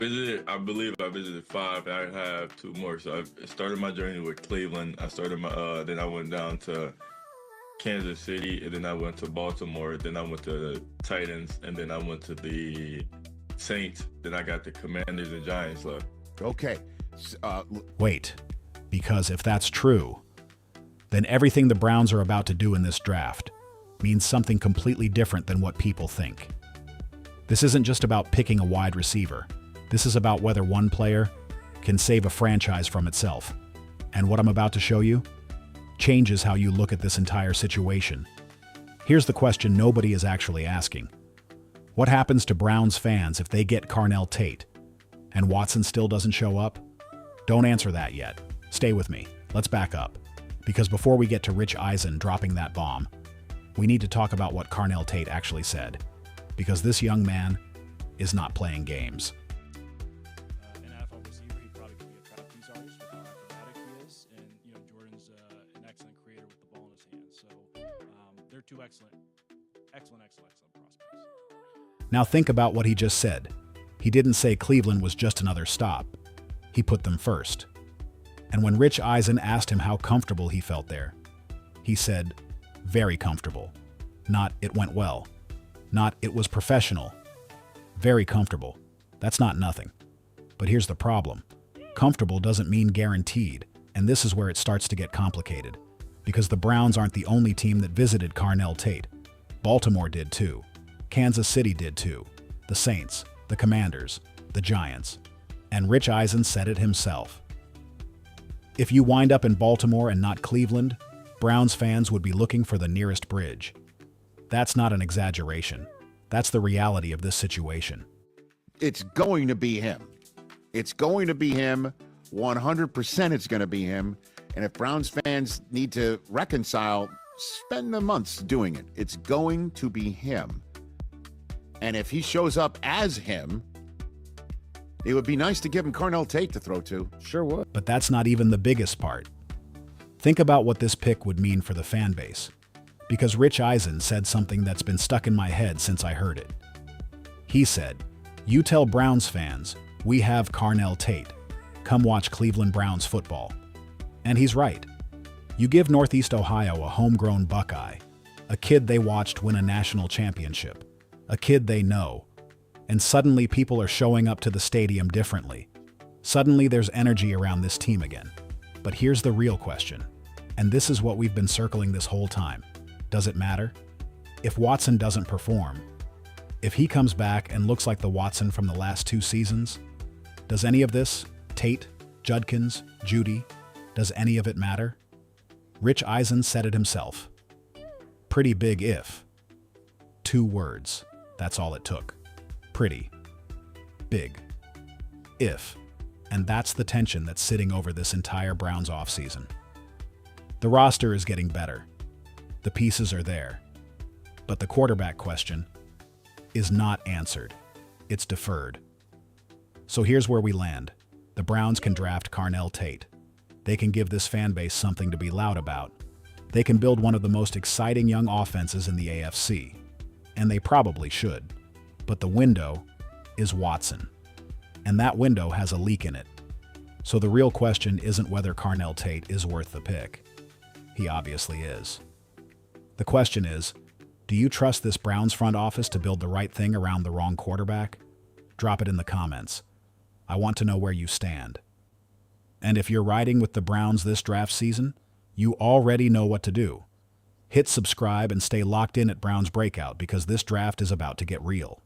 I believe I visited five. I have two more. So I started my journey with Cleveland. Then I went down to Kansas City, and then I went to Baltimore. Then I went to the Titans, and then I went to the Saints. Then I got the Commanders and Giants left. Okay. Wait, because if that's true, then everything the Browns are about to do in this draft means something completely different than what people think. This isn't just about picking a wide receiver. This is about whether one player can save a franchise from itself. And what I'm about to show you changes how you look at this entire situation. Here's the question nobody is actually asking. What happens to Browns fans if they get Carnell Tate and Watson still doesn't show up? Don't answer that yet. Stay with me. Let's back up. Because before we get to Rich Eisen dropping that bomb, we need to talk about what Carnell Tate actually said. Because this young man is not playing games. An NFL receiver, he'd probably be a trap piece artist with how acrobatic he is. And, Jordan's an excellent creator with the ball in his hands. So they're two excellent prospects. Now think about what he just said. He didn't say Cleveland was just another stop. He put them first. And when Rich Eisen asked him how comfortable he felt there, he said, very comfortable. Not, it went well. Not, it was professional. Very comfortable. That's not nothing. But here's the problem. Comfortable doesn't mean guaranteed, and this is where it starts to get complicated. Because the Browns aren't the only team that visited Carnell Tate. Baltimore did too. Kansas City did too. The Saints, the Commanders, the Giants. And Rich Eisen said it himself. If you wind up in Baltimore and not Cleveland, Browns fans would be looking for the nearest bridge. That's not an exaggeration. That's the reality of this situation. It's going to be him. It's going to be him. 100% it's going to be him. And if Browns fans need to reconcile, spend the months doing it. It's going to be him. And if he shows up as him, it would be nice to give him Carnell Tate to throw to. Sure would. But that's not even the biggest part. Think about what this pick would mean for the fan base. Because Rich Eisen said something that's been stuck in my head since I heard it. He said, you tell Browns fans, we have Carnell Tate. Come watch Cleveland Browns football. And he's right. You give Northeast Ohio a homegrown Buckeye, a kid they watched win a national championship, a kid they know, and suddenly people are showing up to the stadium differently. Suddenly there's energy around this team again. But here's the real question, and this is what we've been circling this whole time. Does it matter? If Watson doesn't perform, if he comes back and looks like the Watson from the last 2 seasons, does any of this, Tate, Judkins, Judy, does any of it matter? Rich Eisen said it himself. Pretty big if. 2 words. That's all it took. Pretty. Big. If. And that's the tension that's sitting over this entire Browns offseason. The roster is getting better. The pieces are there. But the quarterback question is not answered. It's deferred. So here's where we land. The Browns can draft Carnell Tate. They can give this fan base something to be loud about. They can build one of the most exciting young offenses in the AFC. And they probably should. But the window is Watson. And that window has a leak in it. So the real question isn't whether Carnell Tate is worth the pick. He obviously is. The question is, do you trust this Browns front office to build the right thing around the wrong quarterback? Drop it in the comments. I want to know where you stand. And if you're riding with the Browns this draft season, you already know what to do. Hit subscribe and stay locked in at Browns Breakout because this draft is about to get real.